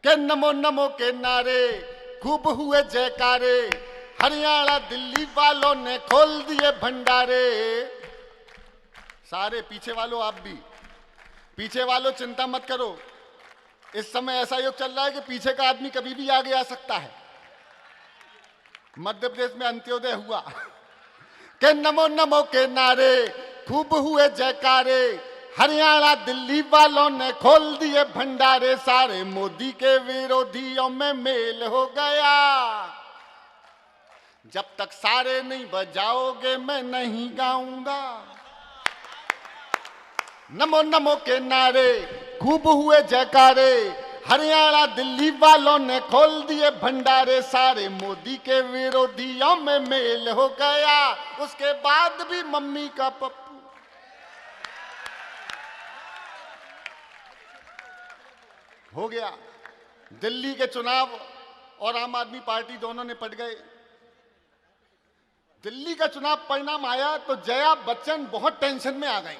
के नमो नमो के नारे खूब हुए जयकारे, हरियाणा दिल्ली वालों ने खोल दिए भंडारे। सारे पीछे वालों, आप भी पीछे वालों चिंता मत करो, इस समय ऐसा युग चल रहा है कि पीछे का आदमी कभी भी आगे आ सकता है। मध्य प्रदेश में अंत्योदय हुआ के नमो नमो के नारे खूब हुए जयकारे, हरियाणा दिल्ली वालों ने खोल दिए भंडारे। सारे मोदी के विरोधियों में मेल हो गया, जब तक सारे नहीं बजाओगे मैं नहीं गाऊंगा। नमो नमो के नारे खूब हुए जयकारे, हरियाणा दिल्ली वालों ने खोल दिए भंडारे। सारे मोदी के विरोधियों में मेल हो गया, उसके बाद भी मम्मी का पप्पू। हो गया। दिल्ली के चुनाव और आम आदमी पार्टी दोनों ने पट गए। दिल्ली का चुनाव परिणाम आया तो जया बच्चन बहुत टेंशन में आ गई,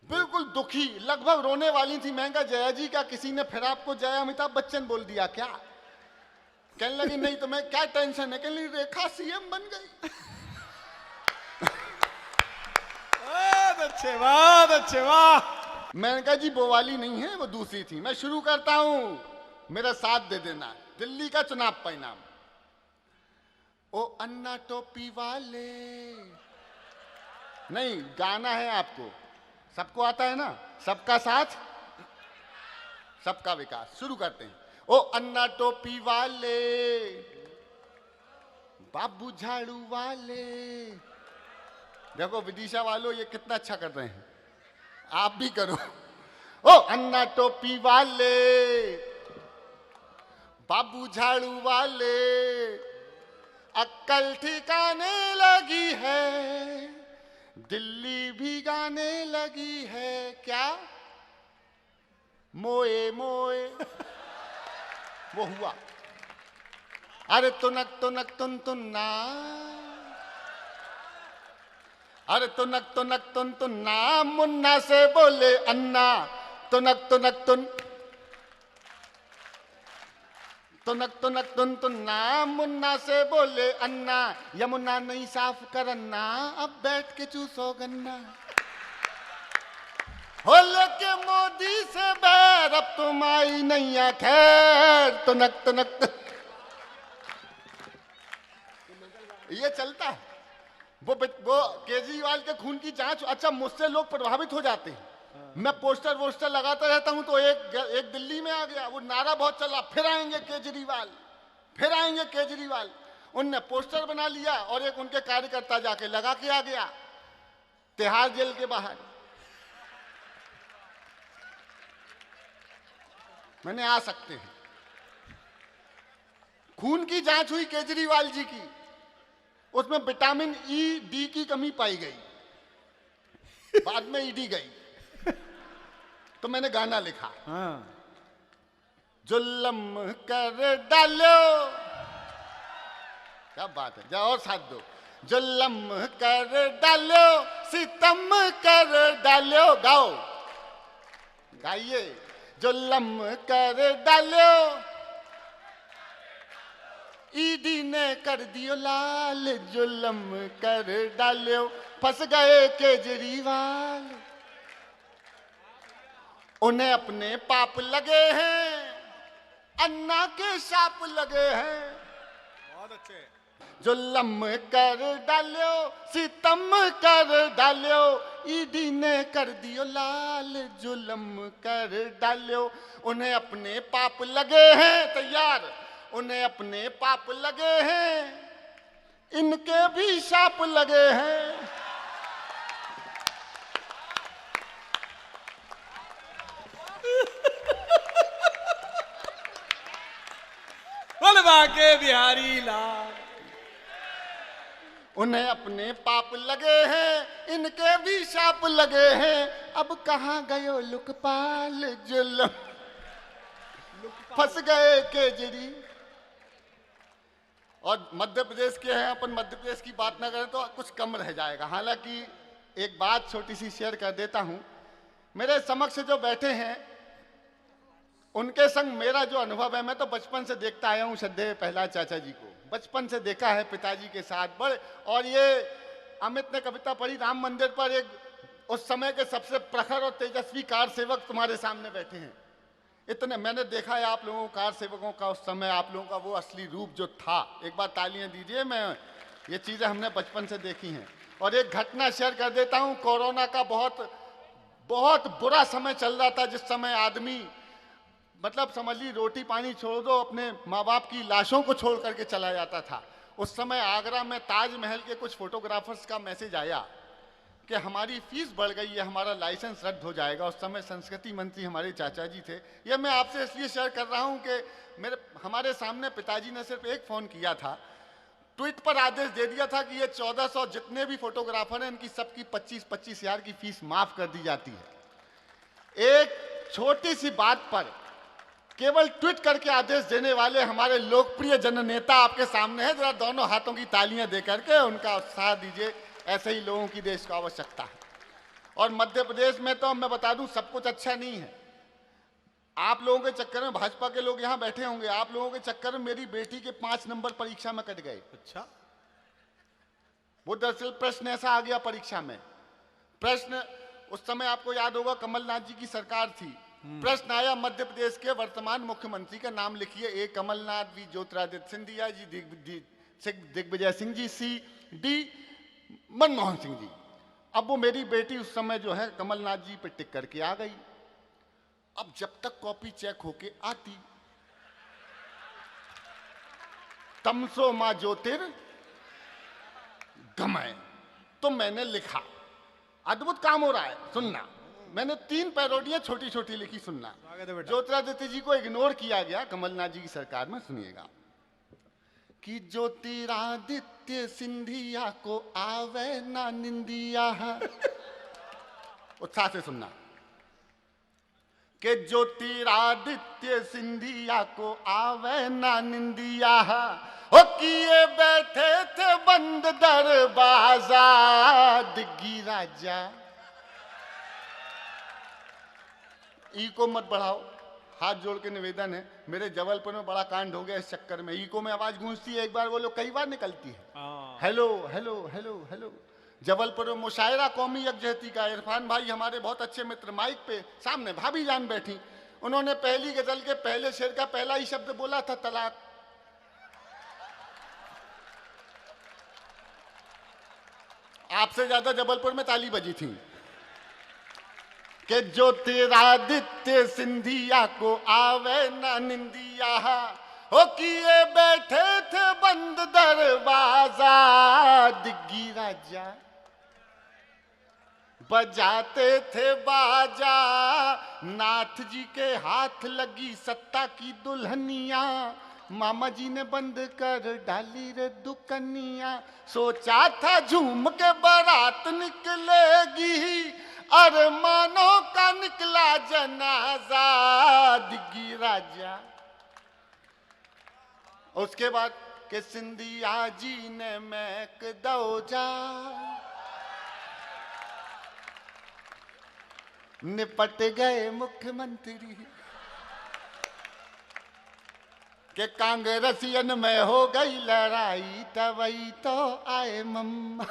बिल्कुल दुखी, लगभग रोने वाली थी। मैं कहा जया जी का किसी ने फिर आपको जया अमिताभ बच्चन बोल दिया क्या? कहने लगी नहीं तो मैं क्या टेंशन है? कहने लगी रेखा सीएम बन गई। बहुत अच्छे वाह। मैंने कहा जी वो वाली नहीं है, वो दूसरी थी। मैं शुरू करता हूं, मेरा साथ दे देना। दिल्ली का चुनाव परिणाम। ओ अन्ना टोपी वाले, नहीं गाना है आपको, सबको आता है ना, सबका साथ सबका विकास। शुरू करते हैं। ओ अन्ना टोपी वाले, बाबू झाड़ू वाले। देखो विदिशा वालों ये कितना अच्छा कर रहे हैं, आप भी करो। ओ अन्ना टोपी वाले, बाबू झाड़ू वाले, अक्कल ठिकाने लगी है, दिल्ली भी गाने लगी है। क्या? मोए मोए वो हुआ। अरे तुनक तुनक तुन तुन्ना, अरे तुनक तुनक तुन तुन्ना, मुन्ना से बोले अन्ना। तुनक तुनक तुन तुनक तुनक तुन तुन्ना, मुन्ना से बोले अन्ना। यमुना नहीं साफ करन्ना, अब बैठ के चूसो गन्ना। हो लेके मोदी से बैर, अब तुम आई नहीं है खैर। तुनक तुनक तुन। ये चलता है। वो केजरीवाल के खून की जांच। अच्छा मुझसे लोग प्रभावित हो जाते हैं, मैं पोस्टर वोस्टर लगाता रहता हूं तो एक दिल्ली में आ गया, वो नारा बहुत चला, फिर आएंगे केजरीवाल, फिर आएंगे केजरीवाल। उनने पोस्टर बना लिया और एक उनके कार्यकर्ता जाके लगा के आ गया तिहाड़ जेल के बाहर। मैंने आ सकते हैं। खून की जांच हुई केजरीवाल जी की, उसमें विटामिन ई डी की कमी पाई गई, बाद में ईडी गई। तो मैंने गाना लिखा। जुल्लम कर डालो, क्या बात है, जाओ और साथ दो। जुल्लम कर डालो, सितम कर डालो। गाओ, गाइए। जुल्लम कर डालो, ईडी ने कर दियो लाल। जुल्लम कर डालो, फंस गए केजरीवाल। उन्हें अपने पाप लगे हैं, अन्ना के शाप लगे हैं। बहुत अच्छे। जुल्लम कर डालो, सितम कर डालो, ईडी ने कर दियो लाल। जुल्म कर डालो, उन्हें अपने पाप लगे हैं। तैयार? उन्हें अपने पाप लगे हैं, इनके भी शाप लगे हैं। के बिहारी लाल। उन्हें अपने पाप लगे हैं, इनके भी शाप लगे हैं। अब कहाँ गयो लोकपाल? जुल्म फंस गए केजरी। और मध्य प्रदेश के हैं, अपन मध्य प्रदेश की बात ना करें तो कुछ कम रह जाएगा। हालांकि एक बात छोटी सी शेयर कर देता हूं। मेरे समक्ष जो बैठे हैं उनके संग मेरा जो अनुभव है, मैं तो बचपन से देखता आया हूँ श्रद्धेय प्रहलाद चाचा जी को, बचपन से देखा है पिताजी के साथ बड़े। और ये अमित ने कविता पढ़ी राम मंदिर पर, एक उस समय के सबसे प्रखर और तेजस्वी कार सेवक तुम्हारे सामने बैठे हैं। इतने मैंने देखा है आप लोगों कार सेवकों का उस समय, आप लोगों का वो असली रूप जो था। एक बार तालियां दीजिए, मैं ये चीजें हमने बचपन से देखी हैं। और एक घटना शेयर कर देता हूँ, कोरोना का बहुत बुरा समय चल रहा था, जिस समय आदमी मतलब समझ ली रोटी पानी छोड़ दो, अपने माँ बाप की लाशों को छोड़ करके चला जाता था। उस समय आगरा में ताजमहल के कुछ फोटोग्राफर्स का मैसेज आया कि हमारी फीस बढ़ गई है, हमारा लाइसेंस रद्द हो जाएगा। उस समय संस्कृति मंत्री हमारे चाचा जी थे। यह मैं आपसे इसलिए शेयर कर रहा हूं कि हमारे सामने पिताजी ने सिर्फ एक फ़ोन किया था, ट्वीट पर आदेश दे दिया था कि ये 1400 जितने भी फोटोग्राफर हैं इनकी सबकी 25-25 हज़ार की फीस माफ कर दी जाती है। एक छोटी सी बात पर केवल ट्वीट करके आदेश देने वाले हमारे लोकप्रिय जननेता आपके सामने है। जरा दोनों हाथों की तालियां दे करके उनका उत्साह दीजिए। ऐसे ही लोगों की देश को आवश्यकता है। और मध्य प्रदेश में तो मैं बता दूं सब कुछ अच्छा नहीं है। आप लोगों के चक्कर में भाजपा के लोग यहाँ बैठे होंगे, आप लोगों के चक्कर में मेरी बेटी के 5 नंबर परीक्षा में कट गए। अच्छा, वो दरअसल प्रश्न ऐसा आ गया परीक्षा में, प्रश्न उस समय आपको याद होगा कमलनाथ जी की सरकार थी। प्रश्न आया मध्य प्रदेश के वर्तमान मुख्यमंत्री का नाम लिखिए। ए Kamal Nath, B Jyotiraditya Scindia ji, Digvijay Singh ji, C D Manmohan Singh ji. अब वो मेरी बेटी उस समय जो है कमलनाथ जी पे टिक करके आ गई। अब जब तक कॉपी चेक होके आती, तमसो मां ज्योतिर गमय, तो मैंने लिखा। अद्भुत काम हो रहा है, सुनना। मैंने 3 पैरोडियां छोटी छोटी लिखी, सुनना। ज्योतिरादित्य जी को इग्नोर किया गया कमलनाथ जी की सरकार में। सुनिएगा कि ज्योतिरादित्य सिंधिया को आवे ना निंदिया। उत्साह से सुनना कि ज्योतिरादित्य सिंधिया को आवे ना निंदिया। ओ किए बैठे थे बंद दरवाजा दिग्गी राजा। ई को मत बढ़ाओ, हाथ जोड़ के निवेदन है। मेरे जबलपुर में बड़ा कांड हो गया इस चक्कर में। ई को में आवाज गूंजती है, एक बार बोलो, कई बार निकलती है। Hello hello hello hello. Jabalpur में मुशायरा कौमी यकजहती का, इरफान भाई हमारे बहुत अच्छे मित्र, माइक पे सामने भाभी जान बैठी, उन्होंने पहली गजल के पहले शेर का पहला ही शब्द बोला था, तलाक। आपसे ज्यादा जबलपुर में ताली बजी थी कि ज्योतिरादित्य सिंधिया को आवे ना निंदिया। हो किए बैठे थे बंद दरवाजा दिग्गी राजा। बजाते थे बाजा नाथ जी के हाथ लगी सत्ता की दुल्हनिया। मामा जी ने बंद कर डाली रे दुकनिया। सोचा था झूम के बारात निकलेगी, अरमानों का निकला जनाजा दिग्गी राजा। उसके बाद के सिंधिया जी ने मैक दौजा, निपट गए मुख्यमंत्री के कांग्रेसियन में हो गई लड़ाई। तवई तो आए मम्मा,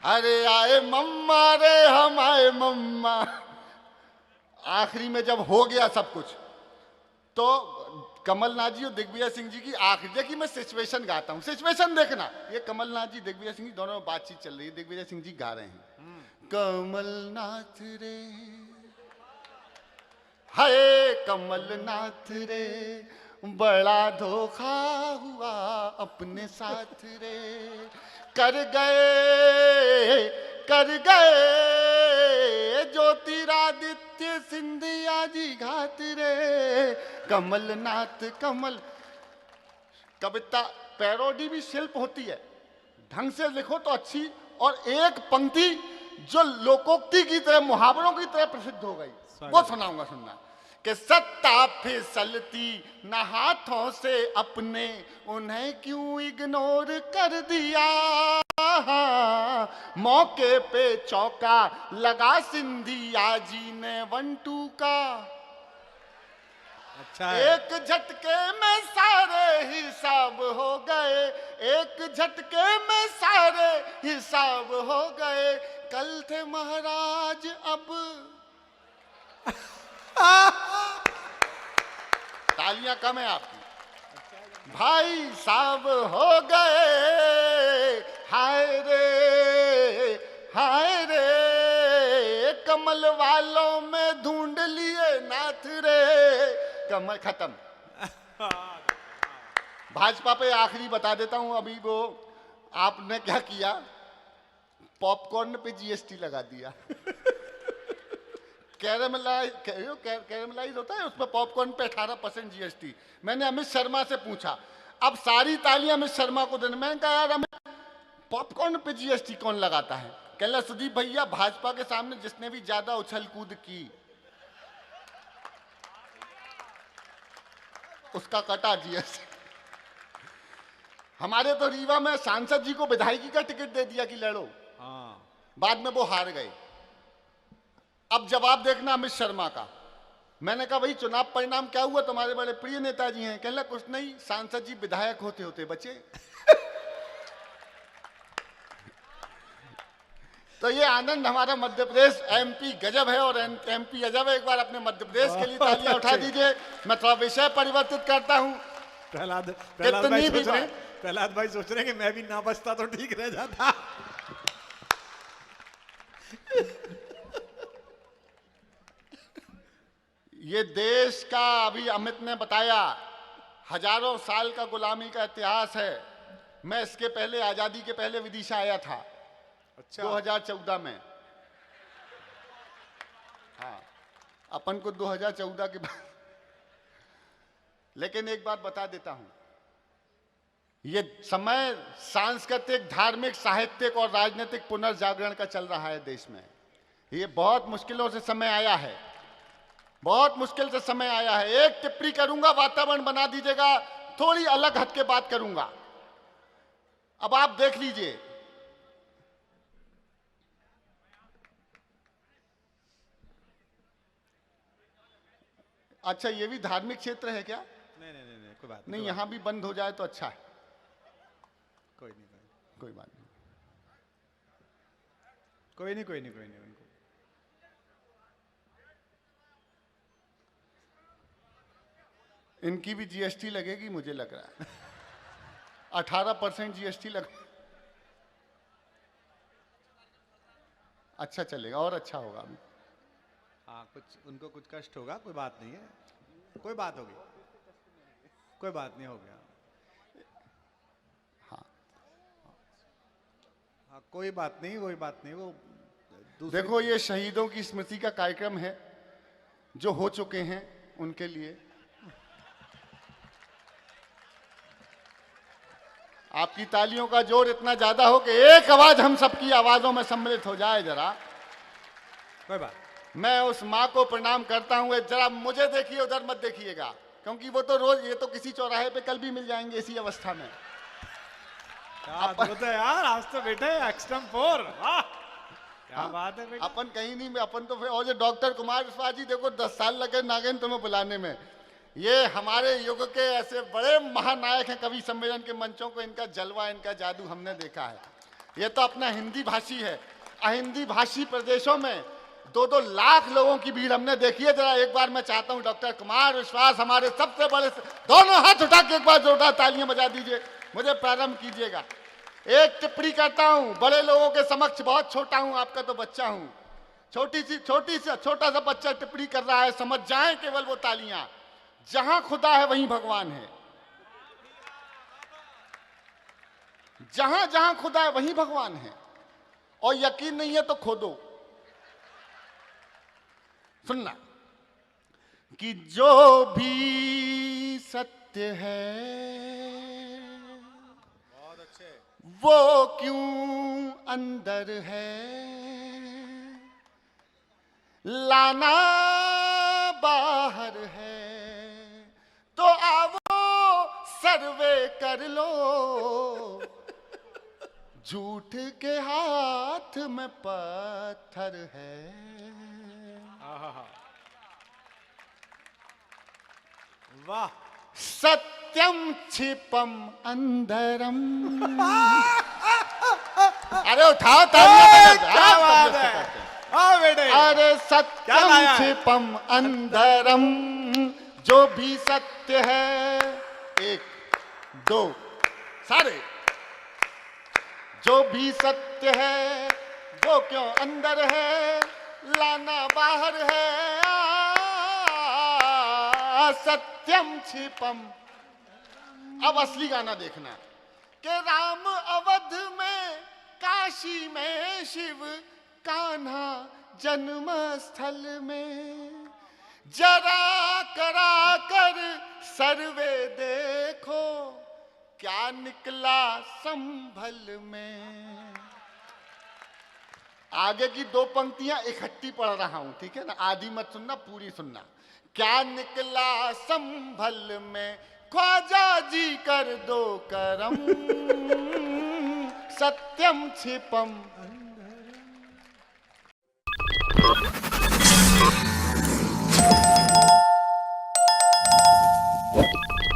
अरे आए मम्मा रे हम आए मम्मा। आखिरी में जब हो गया सब कुछ तो कमलनाथ जी और दिग्विजय सिंह जी की आखिरी, देखिए मैं सिचुएशन गाता हूँ, सिचुएशन देखना। ये कमलनाथ जी दिग्विजय सिंह जी दोनों में बातचीत चल रही है। दिग्विजय सिंह जी गा रहे हैं, कमलनाथ रे हाय कमलनाथ रे, बड़ा धोखा हुआ अपने साथ रे। कर गए ज्योतिरादित्य सिंधिया जी घात रे। कमलनाथ कमल। कविता पैरोडी भी शिल्प होती है, ढंग से लिखो तो अच्छी, और एक पंक्ति जो लोकोक्ति की तरह, मुहावरों की तरह प्रसिद्ध हो गई, वो सुनाऊंगा, सुनना। कि सत्ता फिसलती न हाथों से अपने, उन्हें क्यों इग्नोर कर दिया। मौके पे चौका लगा सिंधिया जी ने 1-2 का। अच्छा है। एक झटके में सारे हिसाब हो गए, एक झटके में सारे हिसाब हो गए। कल थे महाराज अब तालियां कम है आपकी। भाई साहब हो गए, हाय रे हाय रे, कमल वालों में ढूंढ लिए नाथ रे। कमल खत्म। भाजपा पे आखिरी बता देता हूं। अभी वो आपने क्या किया, पॉपकॉर्न पे जीएसटी लगा दिया। कैरेमलाइज होता है, उसमें पॉपकॉर्न पे 18% जीएसटी। मैंने अमित शर्मा से पूछा, अब सारी तालियां अमित शर्मा को देने। मैंने कहा यार अमित, पॉपकॉर्न पे जीएसटी कौन लगाता है? कहला सुदीप भैया, भाजपा के सामने जिसने भी ज्यादा उछल कूद की उसका कटा जीएसटी। हमारे तो रीवा में सांसद जी को विधायकी का टिकट दे दिया कि लड़ो, बाद में वो हार गए। अब जवाब देखना अमित शर्मा का। मैंने कहा भाई चुनाव परिणाम क्या हुआ, तुम्हारे बड़े प्रिय नेताजी हैं। कहला कुछ नहीं, सांसद जी विधायक होते होते बचे। तो ये आनंद हमारा मध्य प्रदेश एमपी गजब है और एमपी अजब है। एक बार अपने मध्य प्रदेश के लिए तालियां उठा दीजिए। मैं थोड़ा विषय परिवर्तित करता हूं। प्रहलाद भाई सोच रहे हैं कि मैं भी ना बचता तो ठीक रह जाता। ये देश का, अभी अमित ने बताया, हजारों साल का गुलामी का इतिहास है। मैं इसके पहले, आजादी के पहले विदिशा आया था। अच्छा। 2014 में। हाँ, अपन को 2014 के बाद। लेकिन एक बात बता देता हूं, ये समय सांस्कृतिक, धार्मिक, साहित्यिक और राजनीतिक पुनर्जागरण का चल रहा है देश में। ये बहुत मुश्किलों से समय आया है, बहुत मुश्किल से समय आया है। एक टिप्पणी करूंगा, वातावरण बना दीजिएगा, थोड़ी अलग हट के बात करूंगा। अब आप देख लीजिए, अच्छा ये भी धार्मिक क्षेत्र है क्या? नहीं कोई बात नहीं, यहां भी बंद हो जाए तो अच्छा है। कोई नहीं कोई बात नहीं। कोई नहीं उनको। इनकी भी जीएसटी लगेगी मुझे लग रहा है। 18% जीएसटी लग, अच्छा चलेगा और अच्छा होगा। हाँ, उनको कुछ कष्ट होगा, कोई बात नहीं है, कोई बात होगी, कोई बात नहीं, हो गया। हाँ कोई बात नहीं, वो देखो ये शहीदों की स्मृति का कार्यक्रम है, जो हो चुके हैं उनके लिए। आपकी तालियों का जोर इतना ज्यादा हो कि एक आवाज हम सबकी आवाजों में सम्मिलित हो जाए जरा। कोई बात। मैं उस माँ को प्रणाम करता हूँ। जरा मुझे देखिए, उधर मत देखिएगा, क्योंकि वो तो रोज, ये तो किसी चौराहे पे कल भी मिल जाएंगे इसी अवस्था में। यार आज तो बेटे एक्सट्रीम 4, वाह क्या बात है बेटा। अपन कहीं नहीं, अपन तो। और ये डॉक्टर कुमार विश्वास जी, देखो 10 साल लगे नागेन तुम्हें बुलाने में। ये हमारे युग के ऐसे बड़े महानायक हैं कवि सम्मेलन के मंचों को, इनका जलवा, इनका जादू हमने देखा है। ये तो अपना हिंदी भाषी है। अहिंदी भाषी प्रदेशों में 2-2 लाख लोगों की भीड़ हमने देखी है। जरा एक बार मैं चाहता हूं डॉक्टर कुमार विश्वास, हमारे सबसे बड़े, दोनों हाथ उठा के एक बार जोरदार तालियां बजा दीजिए, मुझे प्रारंभ कीजिएगा। एक टिप्पणी करता हूं, बड़े लोगों के समक्ष बहुत छोटा हूं, आपका तो बच्चा हूं। छोटा सा बच्चा टिप्पणी कर रहा है, समझ जाएं केवल वो तालियां। जहां खुदा है वहीं भगवान है। जहां जहां खुदा है वहीं भगवान है। और यकीन नहीं है तो खोदो, सुनना कि जो भी सत्य है बहुत अच्छे, वो क्यों अंदर है, लाना बाहर है। तो आवो सर्वे कर लो, झूठ के हाथ में पत्थर है। वाह। सत्यम क्षिपम अंधरम। अरे उठाओ क्या बात है। हाँ बेटे। अरे क्या सत्यम लाया है? क्षिपम अंधरम, जो भी सत्य है, एक दो सारे, जो भी सत्य है वो क्यों अंदर है, लाना बाहर है। सत्यम छिपम। अब असली गाना देखना कि राम अवध में, काशी में शिव, कान्हा जन्म स्थल में, जरा करा कर सर्वे देखो, क्या निकला संभल में। आगे की दो पंक्तियां इकट्ठी पढ़ रहा हूं, ठीक है ना, आधी मत सुनना, पूरी सुनना। क्या निकला संभल में, ख्वाजा जी कर दो करम, सत्यम छिपम।